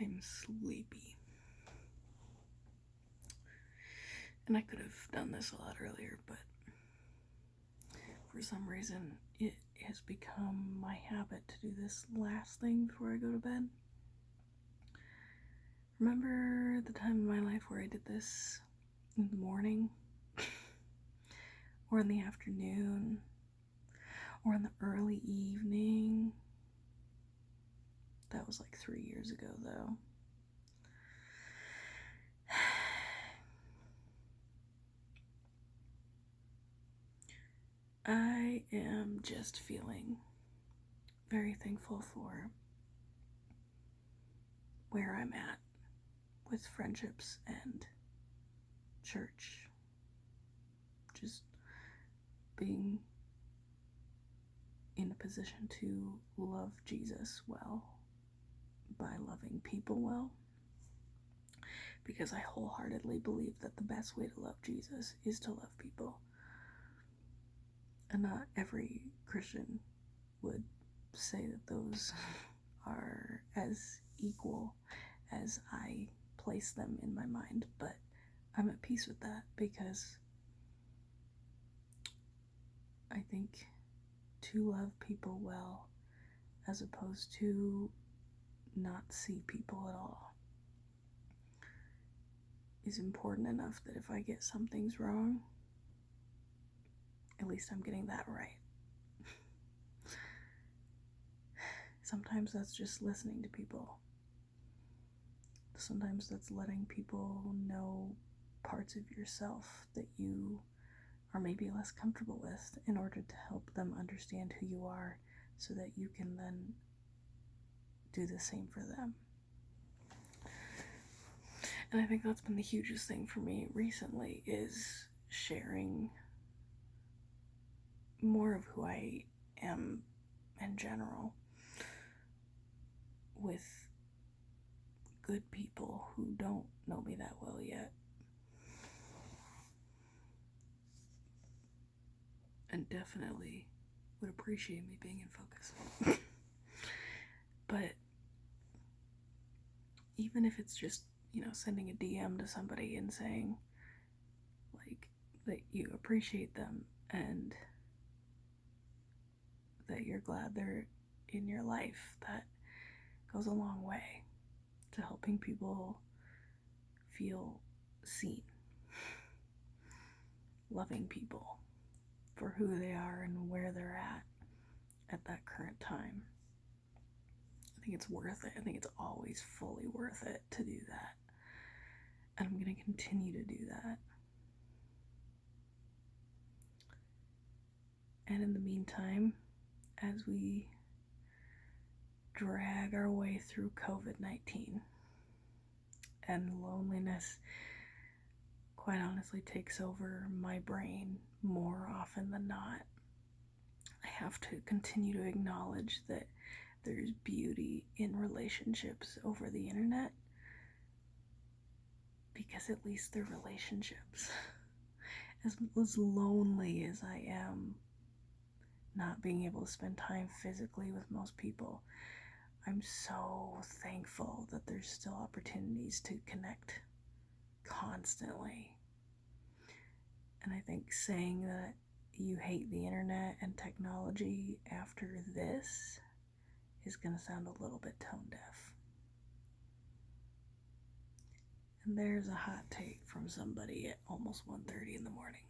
I'm sleepy. And I could have done this a lot earlier, but for some reason it has become my habit to do this last thing before I go to bed. Remember the time in my life where I did this in the morning? Or in the afternoon? Or in the early evening? That was like 3 years ago, though. I am just feeling very thankful for where I'm at with friendships and church. Just being in a position to love Jesus well by loving people well. Because I wholeheartedly believe that the best way to love Jesus is to love people. And not every Christian would say that those are as equal as I place them in my mind, but I'm at peace with that because I think to love people well as opposed to not see people at all is important enough that if I get some things wrong, at least I'm getting that right. Sometimes that's just listening to people. Sometimes that's letting people know parts of yourself that you are maybe less comfortable with in order to help them understand who you are so that you can then do the same for them. And I think that's been the hugest thing for me recently is sharing more of who I am in general with good people who don't know me that well yet. And definitely would appreciate me being in focus. But even if it's just, sending a DM to somebody and saying, like, that you appreciate them and that you're glad they're in your life, that goes a long way to helping people feel seen. Loving people for who they are and where they're at that current time. I think it's worth it. I think it's always fully worth it to do that. And I'm going to continue to do that. And in the meantime, as we drag our way through COVID-19 and loneliness quite honestly takes over my brain more often than not, I have to continue to acknowledge that there's beauty in relationships over the internet, because at least they're relationships. As lonely as I am not being able to spend time physically with most people, I'm so thankful that there's still opportunities to connect constantly. And I think saying that you hate the internet and technology after this is going to sound a little bit tone deaf. And there's a hot take from somebody at almost 1:30 in the morning.